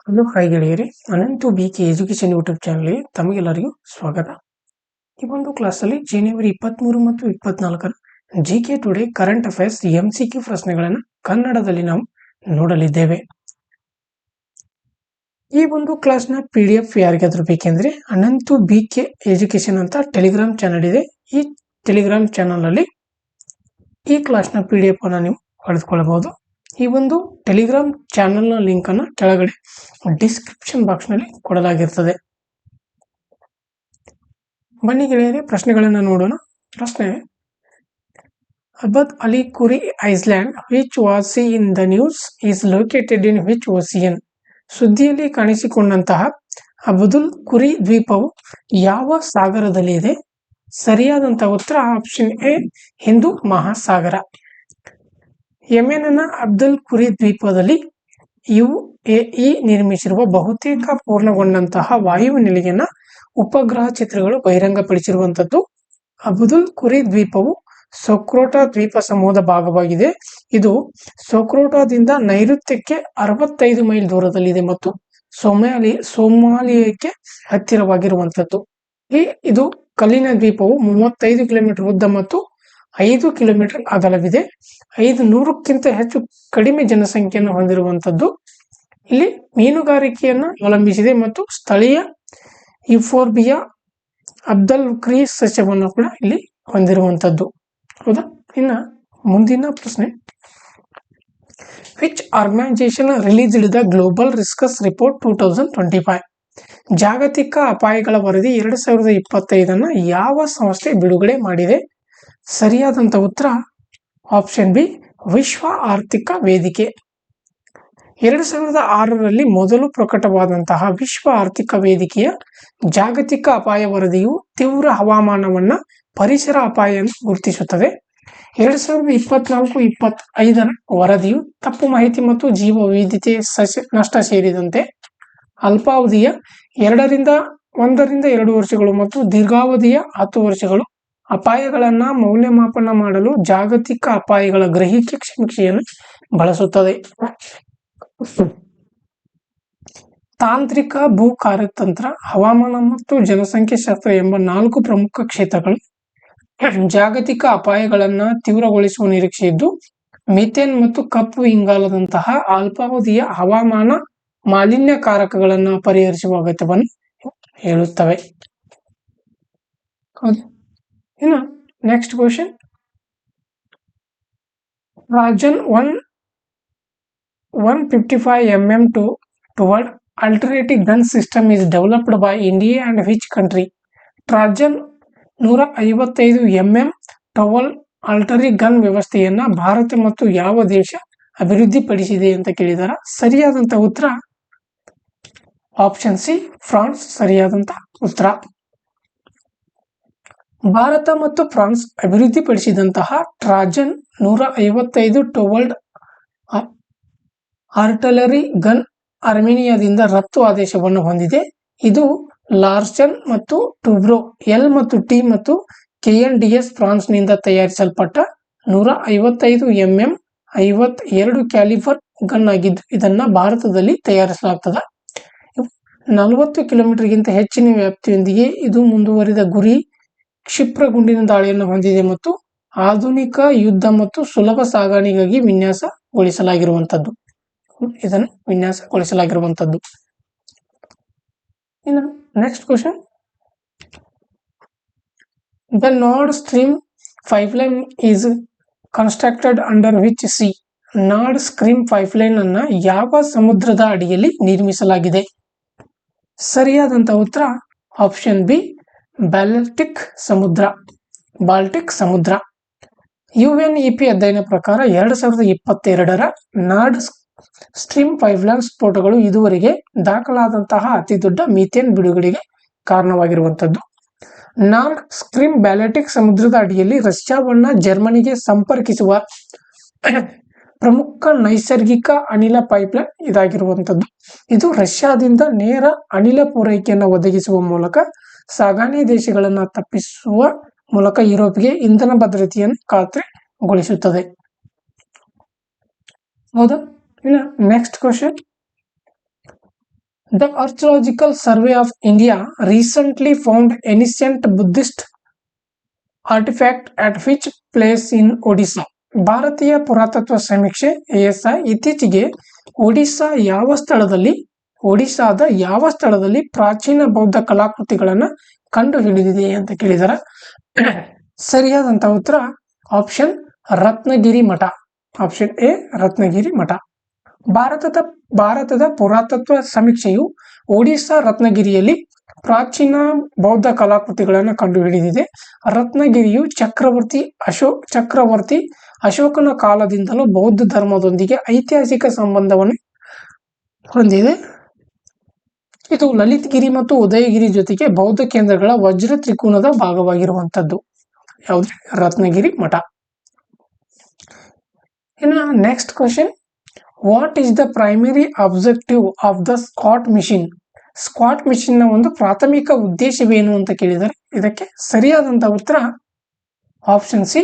Hello hi ಗೆಳೆಯರೇ, Ananthu BK education YouTube ಚಾನಲ್ಗೆ ತಮಗೆಲ್ಲರಿಗೂ ಸ್ವಾಗತ. ಈ ಒಂದು ಕ್ಲಾಸಲ್ಲಿ ಜನವರಿ 23 ಮತ್ತು 24ರ GK today current affairs MCQ ಪ್ರಶ್ನೆಗಳನ್ನು ಕನ್ನಡದಲ್ಲಿ ನಾವು ನೋಡಲಿದ್ದೇವೆ. ಈ ಒಂದು ಕ್ಲಾಸ್ನ PDF ಯಾರಿಗಾದ್ರೂ ಬೇಕೆಂದ್ರೆ ಅನಂತು BK ಎಜುಕೇಶನ್ ಅಂತ ಟೆಲಿಗ್ರಾಮ್ ಚಾನಲ್ ಇದೆ. ಈ ಟೆಲಿಗ್ರಾಮ್ ಚಾನಲ್ ಈ ಕ್ಲಾಸ್ನ PDF ಅನ್ನು ನೀವು ಪಡೆದುಕೊಳ್ಳಬಹುದು. ಈ ಒಂದು ಟೆಲಿಗ್ರಾಮ್ ಚಾನಲ್ನ ಲಿಂಕ್ ಅನ್ನು ಕೆಳಗಡೆ ಡಿಸ್ಕ್ರಿಪ್ಷನ್ ಬಾಕ್ಸ್ ನಲ್ಲಿ ಕೊಡಲಾಗಿರ್ತದೆ. ಬನ್ನಿ ಗೆಳೆಯರೇ, ಪ್ರಶ್ನೆಗಳನ್ನು ನೋಡೋಣ. ಪ್ರಶ್ನೆ: Abd al Kuri island which was in the news is located in which ocean? ಸುದ್ದಿಯಲ್ಲಿ ಕಾಣಿಸಿಕೊಂಡಂತಹ ಅಬದುಲ್ ಕುರಿ ದ್ವೀಪವು ಯಾವ ಸಾಗರದಲ್ಲಿ ಇದೆ? ಸರಿಯಾದಂತಹ ಉತ್ತರ ಆಪ್ಷನ್ ಎ, ಹಿಂದೂ ಮಹಾಸಾಗರ. ಯೆಮೆನ್ನ ಅಬ್ದುಲ್ ಕುರಿ ದ್ವೀಪದಲ್ಲಿ UAE ನಿರ್ಮಿಸಿರುವ ಬಹುತೇಕ ಪೂರ್ಣಗೊಂಡಂತಹ ವಾಯುನೆಲೆಯನ್ನ ಉಪಗ್ರಹ ಚಿತ್ರಗಳು ಬಹಿರಂಗಪಡಿಸಿರುವಂತದ್ದು. ಅಬ್ದುಲ್ ಕುರಿ ದ್ವೀಪವು ಸೊಕ್ರೋಟಾ ದ್ವೀಪ ಸಮೂಹದ ಭಾಗವಾಗಿದೆ. ಇದು ಸೊಕ್ರೋಟಾದಿಂದ ನೈಋತ್ಯಕ್ಕೆ 65 ಮೈಲ್ ದೂರದಲ್ಲಿದೆ ಮತ್ತು ಸೋಮಾಲಿಯಾಕ್ಕೆ ಹತ್ತಿರವಾಗಿರುವಂತದ್ದು. ಇದು ಕಲ್ಲಿನ ದ್ವೀಪವು 35 ಕಿಲೋಮೀಟರ್ ಉದ್ದ ಮತ್ತು 5 ಕಿಲೋಮೀಟರ್ ಅಗಲವಿದೆ. 500ಕ್ಕಿಂತ ಹೆಚ್ಚು ಕಡಿಮೆ ಜನಸಂಖ್ಯೆಯನ್ನು ಹೊಂದಿರುವಂತದ್ದು. ಇಲ್ಲಿ ಮೀನುಗಾರಿಕೆಯನ್ನು ಅವಲಂಬಿಸಿದೆ ಮತ್ತು ಸ್ಥಳೀಯ ಯುಫೋರ್ಬಿಯಾ ಅಬ್ದಲ್ಕ್ರಿ ಸಸ್ಯವನ್ನು ಕೂಡ ಇಲ್ಲಿ ಹೊಂದಿರುವಂತದ್ದು. ಹೌದಾ? ಇನ್ನು ಮುಂದಿನ ಪ್ರಶ್ನೆ: which organisation released the global risks report 2025? ಜಾಗತಿಕ ಅಪಾಯಗಳ ವರದಿ 2025 ಯಾವ ಸಂಸ್ಥೆ ಬಿಡುಗಡೆ ಮಾಡಿದೆ? ಸರಿಯಾದಂತ ಉತ್ತರ ಆಪ್ಷನ್ ಬಿ, ವಿಶ್ವ ಆರ್ಥಿಕ ವೇದಿಕೆ. 2006ರಲ್ಲಿ ಮೊದಲು ಪ್ರಕಟವಾದಂತಹ ವಿಶ್ವ ಆರ್ಥಿಕ ವೇದಿಕೆಯ ಜಾಗತಿಕ ಅಪಾಯ ವರದಿಯು ತೀವ್ರ ಹವಾಮಾನವನ್ನ ಪರಿಸರ ಅಪಾಯವನ್ನು ಗುರುತಿಸುತ್ತದೆ. 2024-25ರ ವರದಿಯು ತಪ್ಪು ಮಾಹಿತಿ ಮತ್ತು ಜೀವ ವೈವಿಧ್ಯತೆ ನಷ್ಟ ಸೇರಿದಂತೆ ಅಲ್ಪಾವಧಿಯ 1 ವರ್ಷಗಳು ಮತ್ತು ದೀರ್ಘಾವಧಿಯ 10 ವರ್ಷಗಳು ಅಪಾಯಗಳನ್ನ ಮೌಲ್ಯಮಾಪನ ಮಾಡಲು ಜಾಗತಿಕ ಅಪಾಯಗಳ ಗ್ರಹಿಕೆ ಸಮೀಕ್ಷೆಯನ್ನು ಬಳಸುತ್ತದೆ. ತಾಂತ್ರಿಕ ಭೂ ಕಾರ್ಯತಂತ್ರ, ಹವಾಮಾನ ಮತ್ತು ಜನಸಂಖ್ಯೆ ಶಾಸ್ತ್ರ ಎಂಬ 4 ಪ್ರಮುಖ ಕ್ಷೇತ್ರಗಳು ಜಾಗತಿಕ ಅಪಾಯಗಳನ್ನ ತೀವ್ರಗೊಳಿಸುವ ನಿರೀಕ್ಷೆ ಇದ್ದು, ಮಿಥೇನ್ ಮತ್ತು ಕಪ್ಪು ಇಂಗಾಲದಂತಹ ಅಲ್ಪಾವಧಿಯ ಹವಾಮಾನ ಮಾಲಿನ್ಯಕಾರಕಗಳನ್ನು ಪರಿಹರಿಸುವ ಅಗತ್ಯವನ್ನು ಹೇಳುತ್ತವೆ. ಇನ್ನು next question: Trajan 155mm towed alternative gun system is developed by India and which country? Trajan 155mm towed artillery gun ವ್ಯವಸ್ಥೆಯನ್ನ ಭಾರತ ಮತ್ತು ಯಾವ ದೇಶ ಅಭಿವೃದ್ಧಿಪಡಿಸಿದೆ ಅಂತ ಕೇಳಿದಾರ. ಸರಿಯಾದಂತ ಉತ್ತರ ಆಪ್ಷನ್ ಸಿ, ಫ್ರಾನ್ಸ್. ಸರಿಯಾದಂತ ಉತ್ತರ. ಭಾರತ ಮತ್ತು ಫ್ರಾನ್ಸ್ ಅಭಿವೃದ್ಧಿಪಡಿಸಿದಂತಹ ಟ್ರಾಜನ್ 155 ಟವಲ್ಡ್ ಆರ್ಟಲರಿ ಗನ್ ಅರ್ಮೇನಿಯಾದಿಂದ ರಫ್ತು ಆದೇಶವನ್ನು ಹೊಂದಿದೆ. ಇದು ಲಾರ್ಸನ್ ಮತ್ತು ಟುಬ್ರೋ L ಮತ್ತು T ಮತ್ತು KNDS ಫ್ರಾನ್ಸ್ನಿಂದ ತಯಾರಿಸಲ್ಪಟ್ಟ 155mm 52 ಕ್ಯಾಲಿಬರ್ ಗನ್ ಆಗಿದ್ದು, ಇದನ್ನ ಭಾರತದಲ್ಲಿ ತಯಾರಿಸಲಾಗ್ತದೆ. 40 ಕಿಲೋಮೀಟರ್ಗಿಂತ ಹೆಚ್ಚಿನ ವ್ಯಾಪ್ತಿಯೊಂದಿಗೆ ಇದು ಮುಂದುವರಿದ ಗುರಿ ಕ್ಷಿಪ್ರ ಗುಂಡಿನ ದಾಳಿಯನ್ನು ಹೊಂದಿದೆ ಮತ್ತು ಆಧುನಿಕ ಯುದ್ಧ ಮತ್ತು ಸುಲಭ ಸಾಗಣೆಗಾಗಿ ವಿನ್ಯಾಸಗೊಳಿಸಲಾಗಿರುವಂತದ್ದು. ಇನ್ನು next question: the Nord stream pipeline is constructed under which C? Nord stream pipeline ಅನ್ನ ಯಾವ ಸಮುದ್ರದ ಅಡಿಯಲ್ಲಿ ನಿರ್ಮಿಸಲಾಗಿದೆ? ಸರಿಯಾದಂತ ಉತ್ತರ ಆಪ್ಷನ್ ಬಿ, ಬಾಲ್ಟಿಕ್ ಸಮುದ್ರ. UNEP ಅಧ್ಯಯನ ಪ್ರಕಾರ 2022ರ ನಾರ್ಡ್ ಸ್ಟ್ರೀಮ್ ಪೈಪ್ಲೈನ್ ಸ್ಫೋಟಗಳು ಇದುವರೆಗೆ ದಾಖಲಾದಂತಹ ಅತಿ ದೊಡ್ಡ ಮೀಥೇನ್ ಬಿಡುಗಡೆಗೆ ಕಾರಣವಾಗಿರುವಂತದ್ದು. ನಾರ್ಡ್ ಸ್ಟ್ರೀಮ್ ಬಾಲ್ಟಿಕ್ ಸಮುದ್ರದ ಅಡಿಯಲ್ಲಿ ರಷ್ಯಾವನ್ನ ಜರ್ಮನಿಗೆ ಸಂಪರ್ಕಿಸುವ ಪ್ರಮುಖ ನೈಸರ್ಗಿಕ ಅನಿಲ ಪೈಪ್ಲೈನ್ ಇದಾಗಿರುವಂತದ್ದು. ಇದು ರಷ್ಯಾದಿಂದ ನೇರ ಅನಿಲ ಪೂರೈಕೆಯನ್ನು ಒದಗಿಸುವ ಮೂಲಕ ಸಾಗಣೆ ದೇಶಗಳನ್ನ ತಪ್ಪಿಸುವ ಮೂಲಕ ಯುರೋಪ್ಗೆ ಇಂಧನ ಭದ್ರತೆಯನ್ನು ಖಾತ್ರಿಗೊಳಿಸುತ್ತದೆ. ಹೌದಾ? ಇನ್ನು next question: The Archaeological Survey of India recently found ancient Buddhist artifact at which place in Odisha? ಭಾರತೀಯ ಪುರಾತತ್ವ ಸಮೀಕ್ಷೆ ASI ಇತ್ತೀಚೆಗೆ ಒಡಿಶಾದ ಯಾವ ಸ್ಥಳದಲ್ಲಿ ಪ್ರಾಚೀನ ಬೌದ್ಧ ಕಲಾಕೃತಿಗಳನ್ನ ಕಂಡು ಹಿಡಿದಿದೆ ಅಂತ ಕೇಳಿದಾರೆ. ಸರಿಯಾದಂತ ಉತ್ತರ option Ratnagiri Math. Option A Ratnagiri ಮಠ. ಭಾರತದ ಪುರಾತತ್ವ ಸಮೀಕ್ಷೆಯು ಒಡಿಶಾ ರತ್ನಗಿರಿಯಲ್ಲಿ ಪ್ರಾಚೀನ ಬೌದ್ಧ ಕಲಾಕೃತಿಗಳನ್ನು ಕಂಡುಹಿಡಿದಿದೆ. ರತ್ನಗಿರಿಯು ಚಕ್ರವರ್ತಿ ಅಶೋಕನ ಕಾಲದಿಂದಲೂ ಬೌದ್ಧ ಧರ್ಮದೊಂದಿಗೆ ಐತಿಹಾಸಿಕ ಸಂಬಂಧವನ್ನು ಹೊಂದಿದೆ. ಇದು ಲಲಿತಗಿರಿ ಮತ್ತು ಉದಯಗಿರಿ ಜೊತೆಗೆ ಬೌದ್ಧ ಕೇಂದ್ರಗಳ ವಜ್ರ ತ್ರಿಕೋನದ ಭಾಗವಾಗಿರುವಂತದ್ದು. ಯಾವ್ದ್ರಿ? ರತ್ನಗಿರಿ ಮಠ. ಇನ್ನು next question, what is the primary objective of the SCOT mission? SCOT mission ನ ಒಂದು ಪ್ರಾಥಮಿಕ ಉದ್ದೇಶವೇನು ಅಂತ ಕೇಳಿದರೆ ಇದಕ್ಕೆ ಸರಿಯಾದಂತ ಉತ್ತರ ಆಪ್ಷನ್ ಸಿ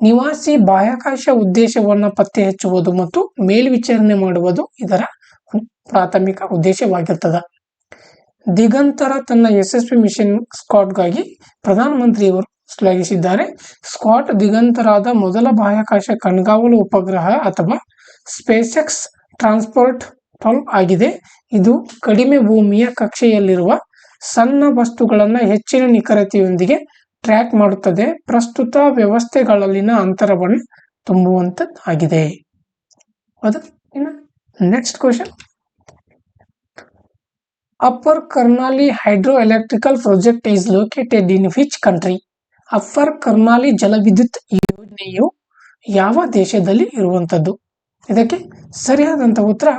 ನಿವಾಸಿ ಬಾಹ್ಯಾಕಾಶ ಉದ್ದೇಶವನ್ನು ಪತ್ತೆ ಹಚ್ಚುವುದು ಮತ್ತು ಮೇಲ್ವಿಚಾರಣೆ ಮಾಡುವುದು ಇದರ ಪ್ರಾಥಮಿಕ ಉದ್ದೇಶವಾಗಿರ್ತದೆ. ದಿಗಂತರ ತನ್ನ ಯಶಸ್ವಿ ಮಿಷನ್ ಸ್ಕಾಟ್ಗಾಗಿ ಪ್ರಧಾನಮಂತ್ರಿಯವರು ಶ್ಲಾಘಿಸಿದ್ದಾರೆ. ಸ್ಕಾಟ್ ದಿಗಂತರಾದ ಮೊದಲ ಬಾಹ್ಯಾಕಾಶ ಕಣ್ಗಾವಲು ಉಪಗ್ರಹ ಅಥವಾ ಸ್ಪೇಸ್ಎಕ್ಸ್ ಟ್ರಾನ್ಸ್ಪೋರ್ಟ್ 12 ಆಗಿದೆ. ಇದು ಕಡಿಮೆ ಭೂಮಿಯ ಕಕ್ಷೆಯಲ್ಲಿರುವ ಸಣ್ಣ ವಸ್ತುಗಳನ್ನು ಹೆಚ್ಚಿನ ನಿಖರತೆಯೊಂದಿಗೆ ಟ್ರ್ಯಾಕ್ ಮಾಡುತ್ತದೆ. ಪ್ರಸ್ತುತ ವ್ಯವಸ್ಥೆಗಳಲ್ಲಿನ ಅಂತರವನ್ನು ತುಂಬುವಂತದ್ದಾಗಿದೆ. ಹೌದಾ? ಇನ್ನು next question, upper Karnali hydro electrical project is located in which country? Upper Karnali ಜಲವಿದ್ಯುತ್ ಯೋಜನೆಯು ಯಾವ ದೇಶದಲ್ಲಿ ಇರುವಂತದ್ದು? ಇದಕ್ಕೆ ಸರಿಯಾದಂತ ಉತ್ತರ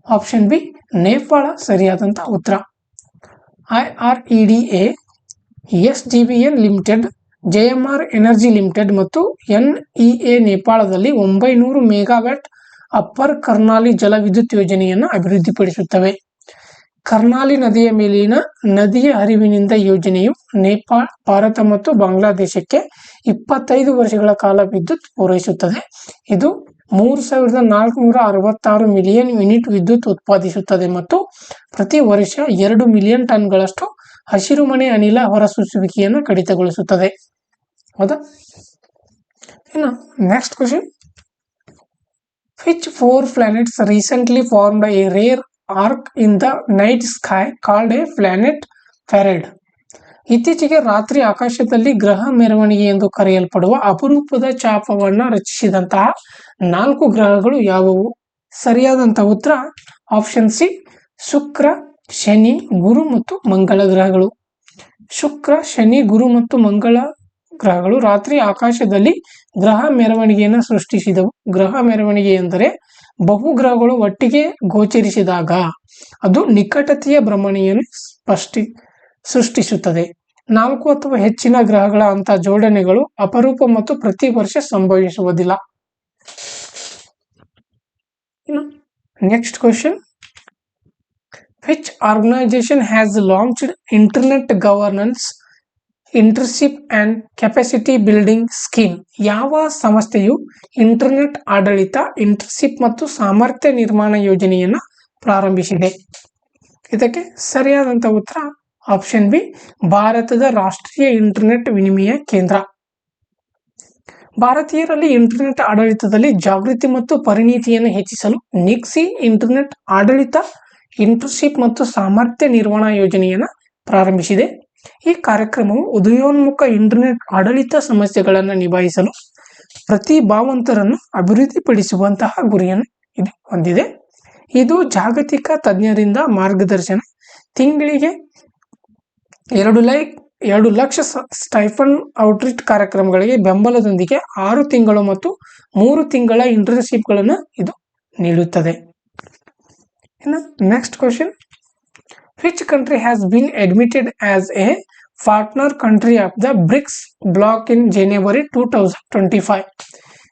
ಆಪ್ಷನ್ ಬಿ ನೇಪಾಳ ಸರಿಯಾದಂತ ಉತ್ತರ. IREDA, SJVN limited, JMR energy limited ಮತ್ತು NEA ನೇಪಾಳದಲ್ಲಿ 900 ಮೆಗಾವ್ಯಾಟ್ ಅಪ್ಪರ್ ಕರ್ನಾಲಿ ಜಲವಿದ್ಯುತ್ ಯೋಜನೆಯನ್ನು ಅಭಿವೃದ್ಧಿಪಡಿಸುತ್ತವೆ. ಕರ್ನಾಲಿ ನದಿಯ ಮೇಲಿನ ನದಿಯ ಹರಿವಿನಿಂದ ಯೋಜನೆಯು ನೇಪಾಳ, ಭಾರತ ಮತ್ತು ಬಾಂಗ್ಲಾದೇಶಕ್ಕೆ 25 ವರ್ಷಗಳ ಕಾಲ ವಿದ್ಯುತ್ ಪೂರೈಸುತ್ತದೆ. ಇದು 3466 ಮಿಲಿಯನ್ ಯೂನಿಟ್ ವಿದ್ಯುತ್ ಉತ್ಪಾದಿಸುತ್ತದೆ ಮತ್ತು ಪ್ರತಿ ವರ್ಷ 2 ಮಿಲಿಯನ್ ಟನ್ಗಳಷ್ಟು ಹಸಿರುಮನೆ ಅನಿಲ ಹೊರಸೂಸುವಿಕೆಯನ್ನು ಕಡಿತಗೊಳಿಸುತ್ತದೆ. ಹೌದಾ? ಇನ್ನು next question, which 4 planets recently formed a rare arc in the night sky called a planet parade? ಇತ್ತೀಚೆಗೆ ರಾತ್ರಿ ಆಕಾಶದಲ್ಲಿ ಗ್ರಹ ಮೆರವಣಿಗೆ ಎಂದು ಕರೆಯಲ್ಪಡುವ ಅಪರೂಪದ ಚಾಪವನ್ನು ರಚಿಸಿದಂತಹ 4 ಗ್ರಹಗಳು ಯಾವುವು? ಸರಿಯಾದಂತ ಉತ್ತರ ಆಪ್ಷನ್ ಸಿ ಶುಕ್ರ, ಶನಿ, ಗುರು ಮತ್ತು ಮಂಗಳ ಗ್ರಹಗಳು. ಶುಕ್ರ, ಶನಿ, ಗುರು ಮತ್ತು ಮಂಗಳ ಗ್ರಹಗಳು ರಾತ್ರಿ ಆಕಾಶದಲ್ಲಿ ಗ್ರಹ ಮೆರವಣಿಗೆಯನ್ನು ಸೃಷ್ಟಿಸಿದವು. ಗ್ರಹ ಮೆರವಣಿಗೆ ಎಂದರೆ ಬಹುಗ್ರಹಗಳು ಒಟ್ಟಿಗೆ ಗೋಚರಿಸಿದಾಗ ಅದು ನಿಕಟತೆಯ ಭ್ರಮಣೆಯನ್ನು ಸೃಷ್ಟಿಸುತ್ತದೆ. 4 ಅಥವಾ ಹೆಚ್ಚಿನ ಗ್ರಹಗಳ ಅಂತ ಜೋಡಣೆಗಳು ಅಪರೂಪ ಮತ್ತು ಪ್ರತಿ ವರ್ಷ ಸಂಭವಿಸುವುದಿಲ್ಲ. Next question, which organisation has launched internet governance internship and capacity building scheme? ಯಾವ ಸಂಸ್ಥೆಯು ಇಂಟರ್ನೆಟ್ ಆಡಳಿತ, ಇಂಟರ್ನ್ಶಿಪ್ ಮತ್ತು ಸಾಮರ್ಥ್ಯ ನಿರ್ಮಾಣ ಯೋಜನೆಯನ್ನು ಪ್ರಾರಂಭಿಸಿದೆ? ಇದಕ್ಕೆ ಸರಿಯಾದಂತ ಉತ್ತರ ಆಪ್ಷನ್ ಬಿ ಭಾರತದ ರಾಷ್ಟ್ರೀಯ ಇಂಟರ್ನೆಟ್ ವಿನಿಮಯ ಕೇಂದ್ರ. ಭಾರತೀಯರಲ್ಲಿ ಇಂಟರ್ನೆಟ್ ಆಡಳಿತದಲ್ಲಿ ಜಾಗೃತಿ ಮತ್ತು ಪರಿಣಿತಿಯನ್ನು ಹೆಚ್ಚಿಸಲು ನಿಕ್ಸಿ ಇಂಟರ್ನೆಟ್ ಆಡಳಿತ, ಇಂಟರ್ನ್ಶಿಪ್ ಮತ್ತು ಸಾಮರ್ಥ್ಯ ನಿರ್ವಹಣಾ ಯೋಜನೆಯನ್ನು ಪ್ರಾರಂಭಿಸಿದೆ. ಈ ಕಾರ್ಯಕ್ರಮವು ಉದಯೋನ್ಮುಖ ಇಂಟರ್ನೆಟ್ ಆಡಳಿತ ಸಮಸ್ಯೆಗಳನ್ನು ನಿಭಾಯಿಸಲು ಪ್ರತಿಭಾವಂತರನ್ನು ಅಭಿವೃದ್ಧಿಪಡಿಸುವಂತಹ ಗುರಿಯನ್ನು ಇದು ಹೊಂದಿದೆ. ಇದು ಜಾಗತಿಕ ತಜ್ಞರಿಂದ ಮಾರ್ಗದರ್ಶನ, ತಿಂಗಳಿಗೆ 2 ಲಕ್ಷ ಸ್ಟೈಫಂಡ್ ಔಟ್ರೀಚ್ ಕಾರ್ಯಕ್ರಮಗಳಿಗೆ ಬೆಂಬಲದೊಂದಿಗೆ 6 ತಿಂಗಳು ಮತ್ತು 3 ತಿಂಗಳ ಇಂಟರ್ನ್ಶಿಪ್ಗಳನ್ನು ಇದು ನೀಡುತ್ತದೆ. ಇನ್ನು next question, which country has been admitted as a partner country of the BRICS bloc in January 2025?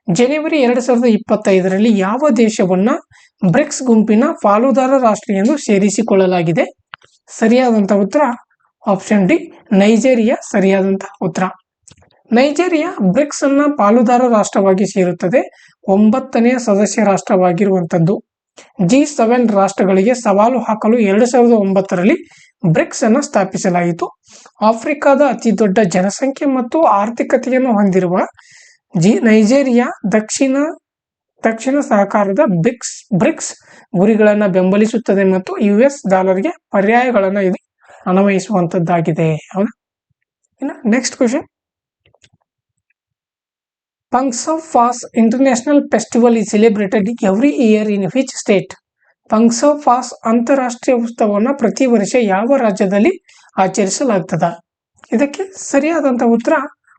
ಜನವರಿ 2025ರಲ್ಲಿ ಯಾವ ದೇಶವನ್ನ ಬ್ರಿಕ್ಸ್ ಗುಂಪಿನ ಪಾಲುದಾರ ರಾಷ್ಟ್ರ ಎಂದು ಸೇರಿಸಿಕೊಳ್ಳಲಾಗಿದೆ? ಸರಿಯಾದಂತ ಉತ್ತರ ಆಪ್ಷನ್ ಡಿ ನೈಜೀರಿಯಾ ಸರಿಯಾದಂತ ಉತ್ತರ. ನೈಜೀರಿಯಾ ಬ್ರಿಕ್ಸ್ ಅನ್ನ ಪಾಲುದಾರ ರಾಷ್ಟ್ರವಾಗಿ ಸೇರುತ್ತದೆ. 9ನೇ ಸದಸ್ಯ ರಾಷ್ಟ್ರವಾಗಿರುವಂತದ್ದು. G7 ರಾಷ್ಟ್ರಗಳಿಗೆ ಸವಾಲು ಹಾಕಲು 2009ರಲ್ಲಿ ಬ್ರಿಕ್ಸ್ ಅನ್ನು ಸ್ಥಾಪಿಸಲಾಯಿತು. ಆಫ್ರಿಕಾದ ಅತಿ ದೊಡ್ಡ ಜನಸಂಖ್ಯೆ ಮತ್ತು ಆರ್ಥಿಕತೆಯನ್ನು ಹೊಂದಿರುವ ನೈಜೀರಿಯಾ ದಕ್ಷಿಣ ಸಹಕಾರದ ಬ್ರಿಕ್ಸ್ ಗುರಿಗಳನ್ನು ಬೆಂಬಲಿಸುತ್ತದೆ ಮತ್ತು US ಡಾಲರ್ಗೆ ಪರ್ಯಾಯಗಳನ್ನು ಇದು ಅನ್ವಯಿಸುವಂತದ್ದಾಗಿದೆ. ಹೌದಾ? ಇನ್ನು next question, Pangsa Fast International Festival is celebrated every year in which state? Pangsa Fast ಅಂತಾರಾಷ್ಟ್ರೀಯ ಉತ್ಸವವನ್ನು ಪ್ರತಿ ವರ್ಷ ಯಾವ ರಾಜ್ಯದಲ್ಲಿ ಆಚರಿಸಲಾಗ್ತದೆ? ಇದಕ್ಕೆ ಸರಿಯಾದಂಥ ಉತ್ತರ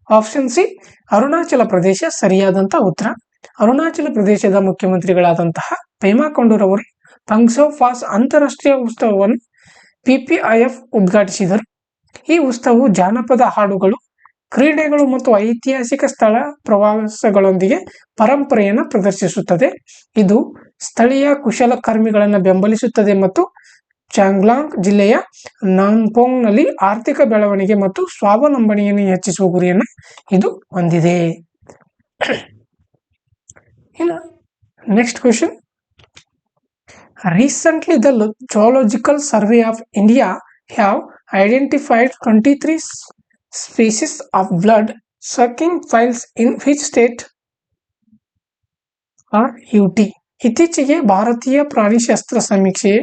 ಆಪ್ಷನ್ ಸಿ, ಅರುಣಾಚಲ ಪ್ರದೇಶ ಸರಿಯಾದಂಥ ಉತ್ತರ. ಅರುಣಾಚಲ ಪ್ರದೇಶದ ಮುಖ್ಯಮಂತ್ರಿಗಳಾದಂತಹ ಪೇಮಾ ಖಂಡೂರವರು ಪಂಗ್ಸಾ ಫಾಸ್ಟ್ ಅಂತಾರಾಷ್ಟ್ರೀಯ ಉತ್ಸವವನ್ನು PPIF ಉದ್ಘಾಟಿಸಿದರು. ಈ ಉತ್ಸವವು ಜಾನಪದ ಹಾಡುಗಳು, ಕ್ರೀಡೆಗಳು ಮತ್ತು ಐತಿಹಾಸಿಕ ಸ್ಥಳ ಪ್ರವಾಸಗಳೊಂದಿಗೆ ಪರಂಪರೆಯನ್ನು ಪ್ರದರ್ಶಿಸುತ್ತದೆ. ಇದು ಸ್ಥಳೀಯ ಕುಶಲಕರ್ಮಿಗಳನ್ನು ಬೆಂಬಲಿಸುತ್ತದೆ ಮತ್ತು ಚಾಂಗ್ಲಾಂಗ್ ಜಿಲ್ಲೆಯ ನಾಂಪೋಂಗ್ನಲ್ಲಿ ಆರ್ಥಿಕ ಬೆಳವಣಿಗೆ ಮತ್ತು ಸ್ವಾವಲಂಬನೆಯನ್ನು ಹೆಚ್ಚಿಸುವ ಗುರಿಯನ್ನು ಇದು ಹೊಂದಿದೆ. ಇನ್ನು next question, Recently, the Zoological Survey of India have identified 23 species of blood-sucking whales in which state? UT. ಇತ್ತೀಚೆಗೆ ಭಾರತೀಯ ಪ್ರಾಣಿಶಾಸ್ತ್ರ ಸಮೀಕ್ಷೆ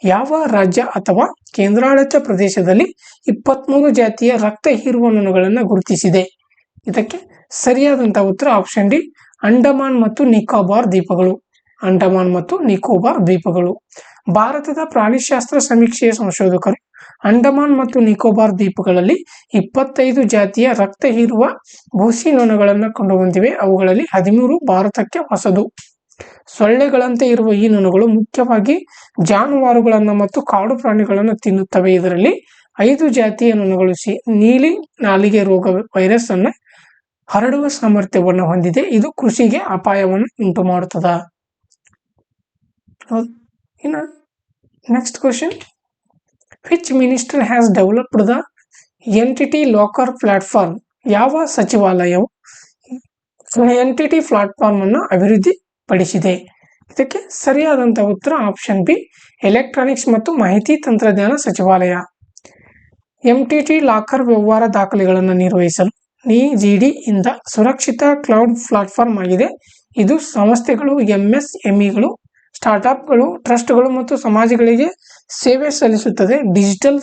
ಯಾವ ರಾಜ್ಯ ಅಥವಾ ಕೇಂದ್ರಾಡಳಿತ ಪ್ರದೇಶದಲ್ಲಿ 23 ಜಾತಿಯ ರಕ್ತ ಹೀರುವ ನೊಣಗಳನ್ನು ಗುರುತಿಸಿದೆ? ಇದಕ್ಕೆ ಸರಿಯಾದಂಥ ಉತ್ತರ ಆಪ್ಷನ್ ಡಿ, ಅಂಡಮಾನ್ ಮತ್ತು ನಿಕೋಬಾರ್ ದ್ವೀಪಗಳು. ಅಂಡಮಾನ್ ಮತ್ತು ನಿಕೋಬಾರ್ ದ್ವೀಪಗಳು. ಭಾರತದ ಪ್ರಾಣಿಶಾಸ್ತ್ರ ಸಮೀಕ್ಷೆಯ ಸಂಶೋಧಕರು ಅಂಡಮಾನ್ ಮತ್ತು ನಿಕೋಬಾರ್ ದ್ವೀಪಗಳಲ್ಲಿ 25 ಜಾತಿಯ ರಕ್ತ ಹೀರುವ ಬೂಸಿ ನೊಣಗಳನ್ನು ಕಂಡುಬಂದಿವೆ. ಅವುಗಳಲ್ಲಿ 13 ಭಾರತಕ್ಕೆ ಹೊಸದು. ಸೊಳ್ಳೆಗಳಂತೆ ಇರುವ ಈ ನೊಣಗಳು ಮುಖ್ಯವಾಗಿ ಜಾನುವಾರುಗಳನ್ನು ಮತ್ತು ಕಾಡು ಪ್ರಾಣಿಗಳನ್ನು ತಿನ್ನುತ್ತವೆ. ಇದರಲ್ಲಿ 5 ಜಾತಿಯ ನೊಣಗಳು ನೀಲಿ ನಾಲಿಗೆ ರೋಗ ವೈರಸ್ ಅನ್ನು ಹರಡುವ ಸಾಮರ್ಥ್ಯವನ್ನು ಹೊಂದಿದೆ. ಇದು ಕೃಷಿಗೆ ಅಪಾಯವನ್ನು ಉಂಟು ಮಾಡುತ್ತದೆ. ಇನ್ನು next question, which minister has developed the entity locker platform? ಯಾವ ಸಚಿವಾಲಯವು ಎಂಟಿಟಿ ಪ್ಲಾಟ್ಫಾರ್ಮ್ ಅನ್ನು ಅಭಿವೃದ್ಧಿಪಡಿಸಿದೆ? ಇದಕ್ಕೆ ಸರಿಯಾದಂಥ ಉತ್ತರ ಆಪ್ಷನ್ ಬಿ, ಎಲೆಕ್ಟ್ರಾನಿಕ್ಸ್ ಮತ್ತು ಮಾಹಿತಿ ತಂತ್ರಜ್ಞಾನ ಸಚಿವಾಲಯ. ಎಂಟಿಟಿ ಲಾಕರ್ ವ್ಯವಹಾರ ದಾಖಲೆಗಳನ್ನು ನಿರ್ವಹಿಸಲು NIGD ಇಂದ ಸುರಕ್ಷಿತ ಕ್ಲೌಡ್ ಪ್ಲಾಟ್ಫಾರ್ಮ್ ಆಗಿದೆ. ಇದು ಸಂಸ್ಥೆಗಳು, MSMEಗಳು, ಸ್ಟಾರ್ಟ್ಅಪ್ಗಳು, ಟ್ರಸ್ಟ್ಗಳು ಮತ್ತು ಸಮಾಜಗಳಿಗೆ ಸೇವೆ ಸಲ್ಲಿಸುತ್ತದೆ. ಡಿಜಿಟಲ್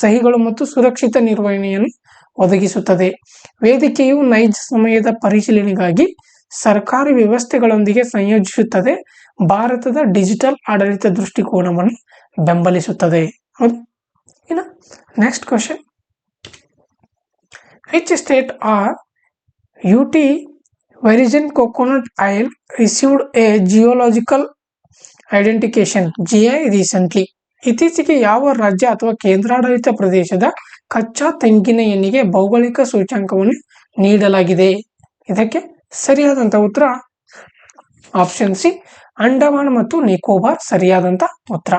ಸಹಿಗಳು ಮತ್ತು ಸುರಕ್ಷಿತ ನಿರ್ವಹಣೆಯನ್ನು ಒದಗಿಸುತ್ತದೆ. ವೇದಿಕೆಯು ನೈಜ ಸಮಯದ ಪರಿಶೀಲನೆಗಾಗಿ ಸರ್ಕಾರಿ ವ್ಯವಸ್ಥೆಗಳೊಂದಿಗೆ ಸಂಯೋಜಿಸುತ್ತದೆ. ಭಾರತದ ಡಿಜಿಟಲ್ ಆಡಳಿತ ದೃಷ್ಟಿಕೋನವನ್ನು ಬೆಂಬಲಿಸುತ್ತದೆ. ಇನ್ನು next question, which state or UT Virgin Coconut Oil received a geological identification GI recently? ಇತ್ತೀಚೆಗೆ ಯಾವ ರಾಜ್ಯ ಅಥವಾ ಕೇಂದ್ರಾಡಳಿತ ಪ್ರದೇಶದ ಕಚ್ಚಾ ತೆಂಗಿನ ಎಣ್ಣೆಗೆ ಭೌಗೋಳಿಕ ಸೂಚ್ಯಂಕವನ್ನು ನೀಡಲಾಗಿದೆ? ಇದಕ್ಕೆ ಸರಿಯಾದಂಥ ಉತ್ತರ ಆಪ್ಷನ್ ಸಿ, ಅಂಡಮಾನ್ ಮತ್ತು ನಿಕೋಬಾರ್ ಸರಿಯಾದಂಥ ಉತ್ತರ.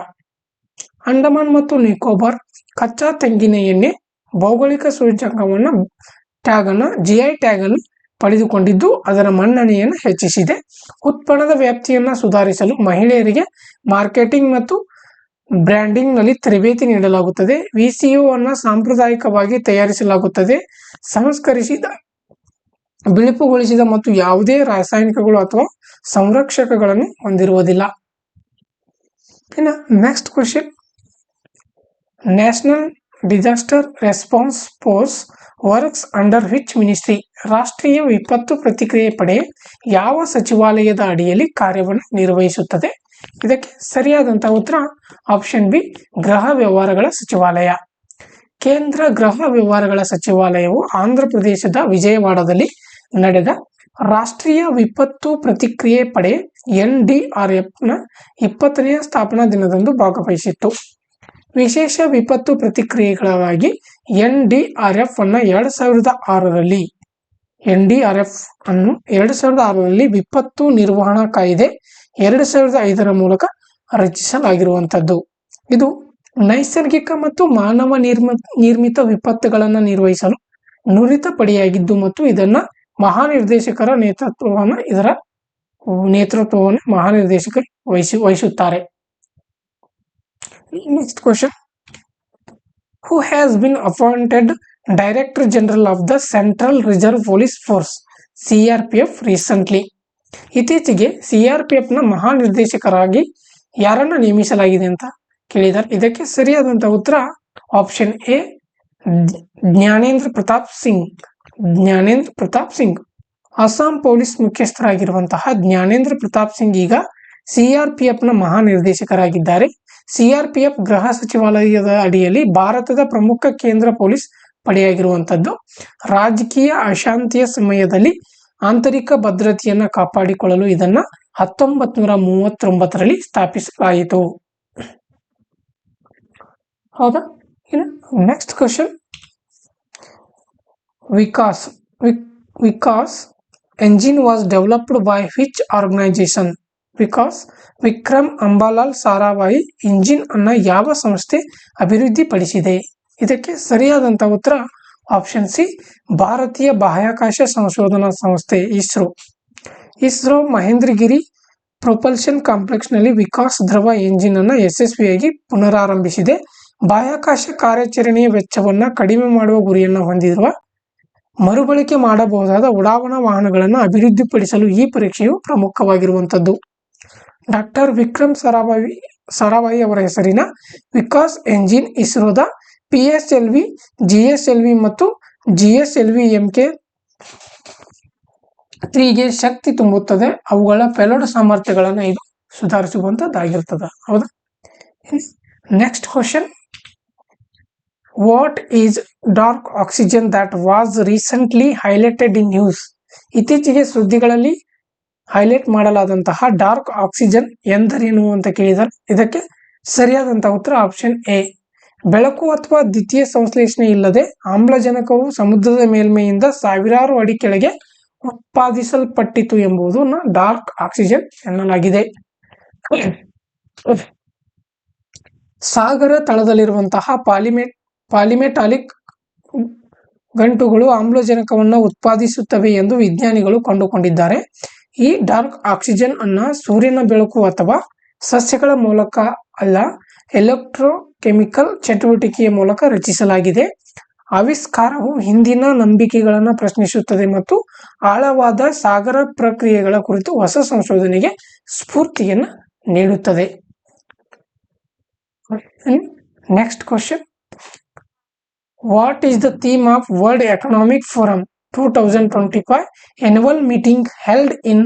ಅಂಡಮಾನ್ ಮತ್ತು ನಿಕೋಬಾರ್ ಕಚ್ಚಾ ತೆಂಗಿನ ಎಣ್ಣೆ ಭೌಗೋಳಿಕ ಸೂಚ್ಯಂಕವನ್ನು GI ಟ್ಯಾಗ್ ಅನ್ನು ಪಡೆದುಕೊಂಡಿದ್ದು ಅದರ ಮನ್ನಣೆಯನ್ನು ಹೆಚ್ಚಿಸಿದೆ. ಉತ್ಪನ್ನದ ವ್ಯಾಪ್ತಿಯನ್ನು ಸುಧಾರಿಸಲು ಮಹಿಳೆಯರಿಗೆ ಮಾರ್ಕೆಟಿಂಗ್ ಮತ್ತು ಬ್ರ್ಯಾಂಡಿಂಗ್ ನಲ್ಲಿ ತರಬೇತಿ ನೀಡಲಾಗುತ್ತದೆ. VCO ಅನ್ನು ಸಾಂಪ್ರದಾಯಿಕವಾಗಿ ತಯಾರಿಸಲಾಗುತ್ತದೆ. ಸಂಸ್ಕರಿಸಿದ, ಬಿಳುಪುಗೊಳಿಸಿದ ಮತ್ತು ಯಾವುದೇ ರಾಸಾಯನಿಕಗಳು ಅಥವಾ ಸಂರಕ್ಷಕಗಳನ್ನು ಹೊಂದಿರುವುದಿಲ್ಲ. ಇನ್ನು next question, national disaster response force works under which ministry? ರಾಷ್ಟ್ರೀಯ ವಿಪತ್ತು ಪ್ರತಿಕ್ರಿಯೆ ಪಡೆ ಯಾವ ಸಚಿವಾಲಯದ ಅಡಿಯಲ್ಲಿ ಕಾರ್ಯವನ್ನು ನಿರ್ವಹಿಸುತ್ತದೆ? ಇದಕ್ಕೆ ಸರಿಯಾದಂಥ ಉತ್ತರ ಆಪ್ಷನ್ ಬಿ, ಗೃಹ ವ್ಯವಹಾರಗಳ ಸಚಿವಾಲಯ. ಕೇಂದ್ರ ಗೃಹ ವ್ಯವಹಾರಗಳ ಸಚಿವಾಲಯವು ಆಂಧ್ರ ಪ್ರದೇಶದ ವಿಜಯವಾಡದಲ್ಲಿ ನಡೆದ ರಾಷ್ಟ್ರೀಯ ವಿಪತ್ತು ಪ್ರತಿಕ್ರಿಯೆ ಪಡೆ NDRFನ 20ನೇ ಸ್ಥಾಪನಾ ದಿನದಂದು ಭಾಗವಹಿಸಿತ್ತು. ವಿಶೇಷ ವಿಪತ್ತು ಪ್ರತಿಕ್ರಿಯೆಗಳಿಗಾಗಿ NDRF ಅನ್ನು 2006ರಲ್ಲಿ ವಿಪತ್ತು ನಿರ್ವಹಣಾ ಕಾಯ್ದೆ 2005ರ ಮೂಲಕ ರಚಿಸಲಾಗಿರುವಂಥದ್ದು. ಇದು ನೈಸರ್ಗಿಕ ಮತ್ತು ಮಾನವ ನಿರ್ಮಿತ ವಿಪತ್ತುಗಳನ್ನು ನಿರ್ವಹಿಸಲು ನುರಿತ ಪಡೆಯಾಗಿದ್ದು ಮತ್ತು ಇದನ್ನ ಮಹಾನಿರ್ದೇಶಕರ ನೇತೃತ್ವವನ್ನು ಇದರ ನೇತೃತ್ವವನ್ನು ಮಹಾನಿರ್ದೇಶಕರು ವಹಿಸುತ್ತಾರೆ. Next question, who has been appointed Director General of the Central Reserve Police Force CRPF recently? ಇತ್ತೀಚೆಗೆ CRPF ನ ಮಹಾನಿರ್ದೇಶಕರಾಗಿ ಯಾರನ್ನ ನೇಮಿಸಲಾಗಿದೆ ಅಂತ ಕೇಳಿದ್ದಾರೆ. ಇದಕ್ಕೆ ಸರಿಯಾದಂತ ಉತ್ತರ option A, Gyanendra Pratap Singh. Gyanendra Pratap Singh Assam police ಮುಖ್ಯಸ್ಥರಾಗಿರುವಂತಹ ಜ್ಞಾನೇಂದ್ರ ಪ್ರತಾಪ್ ಸಿಂಗ್ ಈಗ CRPF ನ ಮಹಾನಿರ್ದೇಶಕರಾಗಿದ್ದಾರೆ. CRPF ಗೃಹ ಸಚಿವಾಲಯದ ಅಡಿಯಲ್ಲಿ ಭಾರತದ ಪ್ರಮುಖ ಕೇಂದ್ರ ಪೊಲೀಸ್ ಪಡೆಯಾಗಿರುವಂತದ್ದು. ರಾಜಕೀಯ ಅಶಾಂತಿಯ ಸಮಯದಲ್ಲಿ ಆಂತರಿಕ ಭದ್ರತೆಯನ್ನ ಕಾಪಾಡಿಕೊಳ್ಳಲು ಇದನ್ನ 1939ರಲ್ಲಿ ಸ್ಥಾಪಿಸಲಾಯಿತು. ಹೌದಾ? Next question, Vikas engine was developed by which organisation? Vikram Ambalal Sarabhai engine ಅನ್ನ ಯಾವ ಸಂಸ್ಥೆ ಅಭಿವೃದ್ಧಿಪಡಿಸಿದೆ? ಇದಕ್ಕೆ ಸರಿಯಾದಂತ ಉತ್ತರ ಆಪ್ಷನ್ ಸಿ, ಭಾರತೀಯ ಬಾಹ್ಯಾಕಾಶ ಸಂಶೋಧನಾ ಸಂಸ್ಥೆ ಇಸ್ರೋ ಮಹೇಂದ್ರಗಿರಿ ಪ್ರೊಪಲ್ಷನ್ ಕಾಂಪ್ಲೆಕ್ಸ್ ನಲ್ಲಿ ವಿಕಾಸ್ ಧ್ರುವ ಎಂಜಿನ್ ಅನ್ನ ಯಶಸ್ವಿಯಾಗಿ ಪುನರಾರಂಭಿಸಿದೆ. ಬಾಹ್ಯಾಕಾಶ ಕಾರ್ಯಾಚರಣೆಯ ವೆಚ್ಚವನ್ನ ಕಡಿಮೆ ಮಾಡುವ ಗುರಿಯನ್ನು ಹೊಂದಿರುವ ಮರುಬಳಕೆ ಮಾಡಬಹುದಾದ ಉಡಾವಣಾ ವಾಹನಗಳನ್ನು ಅಭಿವೃದ್ಧಿಪಡಿಸಲು ಈ ಪರೀಕ್ಷೆಯು ಪ್ರಮುಖವಾಗಿರುವಂತದ್ದು. ಡಾಕ್ಟರ್ ವಿಕ್ರಮ್ ಸಾರಾಭಾಯಿ ಅವರ ಹೆಸರಿನ ವಿಕಾಸ್ ಎಂಜಿನ್ ಇಸ್ರೋದ PSLV, GSLV ಮತ್ತು GSLV MK3ಗೆ ಶಕ್ತಿ ತುಂಬುತ್ತದೆ. ಅವುಗಳ ಪೇಲೋಡ್ ಸಾಮರ್ಥ್ಯಗಳನ್ನು ಇದು ಸುಧಾರಿಸುವಂತದ್ದಾಗಿರ್ತದೆ. ಹೌದಾ? Next question, what is dark oxygen that was recently highlighted in news? ಇತ್ತೀಚೆಗೆ ಸುದ್ದಿಗಳಲ್ಲಿ ಹೈಲೈಟ್ ಮಾಡಲಾದಂತಹ ಡಾರ್ಕ್ ಆಕ್ಸಿಜನ್ ಎಂದರೇನು ಅಂತ ಕೇಳಿದರೆ ಇದಕ್ಕೆ ಸರಿಯಾದಂತ ಉತ್ತರ ಆಪ್ಷನ್ ಎ, ಬೆಳಕು ಅಥವಾ ದ್ವಿತೀಯ ಸಂಶ್ಲೇಷಣೆ ಇಲ್ಲದೆ ಆಮ್ಲಜನಕವು ಸಮುದ್ರದ ಮೇಲ್ಮೈಯಿಂದ ಸಾವಿರಾರು ಅಡಿ ಕೆಳಗೆ ಉತ್ಪಾದಿಸಲ್ಪಟ್ಟಿತು ಎಂಬುದನ್ನು ಡಾರ್ಕ್ ಆಕ್ಸಿಜನ್ ಎನ್ನಲಾಗಿದೆ. ಸಾಗರ ತಳದಲ್ಲಿರುವಂತಹ ಪಾಲಿಮೆಟಾಲಿಕ್ ಗಂಟುಗಳು ಆಮ್ಲಜನಕವನ್ನು ಉತ್ಪಾದಿಸುತ್ತವೆ ಎಂದು ವಿಜ್ಞಾನಿಗಳು ಕಂಡುಕೊಂಡಿದ್ದಾರೆ. ಈ ಡಾರ್ಕ್ ಆಕ್ಸಿಜನ್ ಅನ್ನ ಸೂರ್ಯನ ಬೆಳಕು ಅಥವಾ ಸಸ್ಯಗಳ ಮೂಲಕ ಅಲ್ಲ, ಎಲೆಕ್ಟ್ರೋಕೆಮಿಕಲ್ ಚಟುವಟಿಕೆಯ ಮೂಲಕ ರಚಿಸಲಾಗಿದೆ. ಆವಿಷ್ಕಾರವು ಹಿಂದಿನ ನಂಬಿಕೆಗಳನ್ನು ಪ್ರಶ್ನಿಸುತ್ತದೆ ಮತ್ತು ಆಳವಾದ ಸಾಗರ ಪ್ರಕ್ರಿಯೆಗಳ ಕುರಿತು ಹೊಸ ಸಂಶೋಧನೆಗೆ ಸ್ಫೂರ್ತಿಯನ್ನು ನೀಡುತ್ತದೆ. Next question, what is the theme of world economic forum 2025 annual meeting held in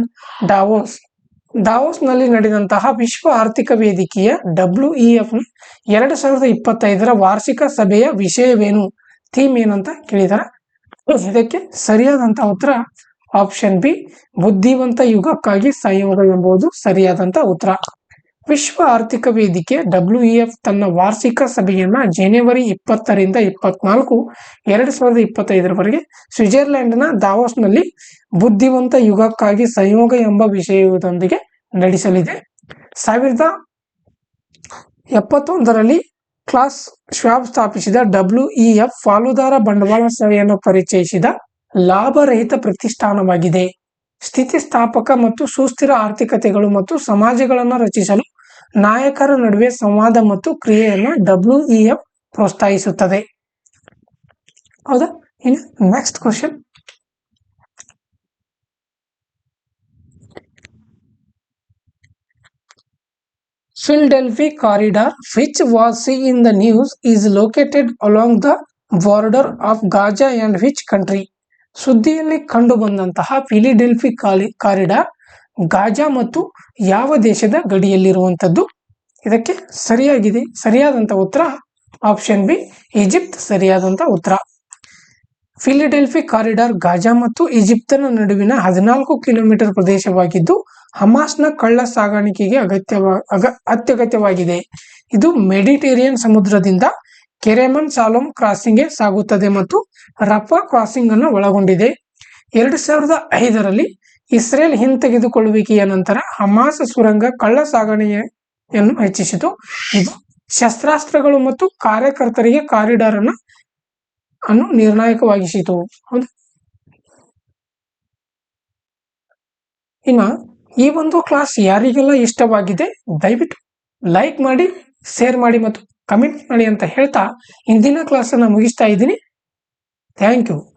Davos? ದಾವೋಸ್ನಲ್ಲಿ ನಡೆದಂತಹ ವಿಶ್ವ ಆರ್ಥಿಕ ವೇದಿಕೆಯ WEF 2025ರ ವಾರ್ಷಿಕ ಸಭೆಯ ವಿಷಯವೇನು? ಥೀಮ್ ಏನಂತ ಕೇಳಿದಾರೆ. ಇದಕ್ಕೆ ಸರಿಯಾದಂತ ಉತ್ತರ ಆಪ್ಷನ್ ಬಿ, ಬುದ್ಧಿವಂತ ಯುಗಕ್ಕಾಗಿ ಸಂಯೋಗ ಎಂಬುದು ಸರಿಯಾದಂತ ಉತ್ತರ. ವಿಶ್ವ ಆರ್ಥಿಕ ವೇದಿಕೆ WEF ತನ್ನ ವಾರ್ಷಿಕ ಸಭೆಯನ್ನ ಜನವರಿ 20ರಿಂದ 24, 2025ರವರೆಗೆ ಸ್ವಿಟ್ಜರ್ಲೆಂಡ್ನ ದಾವೋಸ್ನಲ್ಲಿ ಬುದ್ಧಿವಂತ ಯುಗಕ್ಕಾಗಿ ಸಂಯೋಗ ಎಂಬ ವಿಷಯದೊಂದಿಗೆ ನಡೆಸಲಿದೆ. 1971ರಲ್ಲಿ ಕ್ಲಾಸ್ ಶ್ವಾಬ್ ಸ್ಥಾಪಿಸಿದ WEF ಪಾಲುದಾರ ಬಂಡವಾಳ ಸೇವೆಯನ್ನು ಪರಿಚಯಿಸಿದ ಲಾಭರಹಿತ ಪ್ರತಿಷ್ಠಾನವಾಗಿದೆ. ಸ್ಥಿತಿಸ್ಥಾಪಕ ಮತ್ತು ಸುಸ್ಥಿರ ಆರ್ಥಿಕತೆಗಳು ಮತ್ತು ಸಮಾಜಗಳನ್ನು ರಚಿಸಲು ನಾಯಕರ ನಡುವೆ ಸಂವಾದ ಮತ್ತು ಕ್ರಿಯೆಯನ್ನು WEF ಪ್ರೋತ್ಸಾಹಿಸುತ್ತದೆ. ಹೌದಾ? ಇನ್ನು next question, Philadelphia corridor, which was seen in the news, is located along the border of Gaza and which country? ಸುದ್ದಿಯಲ್ಲಿ ಕಂಡು ಬಂದಂತಹ ಫಿಲಿಡೆಲ್ಫಿ ಕಾರಿಡಾರ್ ಗಾಜಾ ಮತ್ತು ಯಾವ ದೇಶದ ಗಡಿಯಲ್ಲಿರುವಂತದ್ದು? ಇದಕ್ಕೆ ಸರಿಯಾದಂತ ಉತ್ತರ ಆಪ್ಷನ್ ಬಿ, ಈಜಿಪ್ಟ್ ಸರಿಯಾದಂತ ಉತ್ತರ. ಫಿಲಿಡೆಲ್ಫಿ ಕಾರಿಡಾರ್ ಗಾಜಾ ಮತ್ತು ಈಜಿಪ್ತನ ನಡುವಿನ 14 ಕಿಲೋಮೀಟರ್ ಪ್ರದೇಶವಾಗಿದ್ದು ಹಮಾಸ್ನ ಕಳ್ಳ ಸಾಗಾಣಿಕೆಗೆ ಅತ್ಯಗತ್ಯವಾಗಿದೆ. ಇದು ಮೆಡಿಟೇರಿಯನ್ ಸಮುದ್ರದಿಂದ ಕೆರೆಮನ್ ಸಾಲೋಮ್ ಕ್ರಾಸಿಂಗ್ಗೆ ಸಾಗುತ್ತದೆ ಮತ್ತು ರಫಾ ಕ್ರಾಸಿಂಗ್ ಅನ್ನು ಒಳಗೊಂಡಿದೆ. 2005ರಲ್ಲಿ ಇಸ್ರೇಲ್ ಹಿಂತೆಗೆದುಕೊಳ್ಳುವಿಕೆಯ ನಂತರ ಹಮಾಸ್ ಸುರಂಗ ಕಳ್ಳ ಸಾಗಣೆಯನ್ನು ಹೆಚ್ಚಿಸಿತು. ಇದು ಶಸ್ತ್ರಾಸ್ತ್ರಗಳು ಮತ್ತು ಕಾರ್ಯಕರ್ತರಿಗೆ ಕಾರಿಡಾರ್ ಅನ್ನು ನಿರ್ಣಾಯಕವಾಗಿಸಿತು. ಇನ್ನು ಈ ಒಂದು ಕ್ಲಾಸ್ ಯಾರಿಗೆಲ್ಲ ಇಷ್ಟವಾಗಿದೆ ದಯವಿಟ್ಟು ಲೈಕ್ ಮಾಡಿ, ಶೇರ್ ಮಾಡಿ ಮತ್ತು ಕಮೆಂಟ್ ಮಾಡಿ ಅಂತ ಹೇಳ್ತಾ ಇಂದಿನ ಕ್ಲಾಸನ್ನು ಮುಗಿಸ್ತಾ ಇದ್ದೀನಿ. Thank you.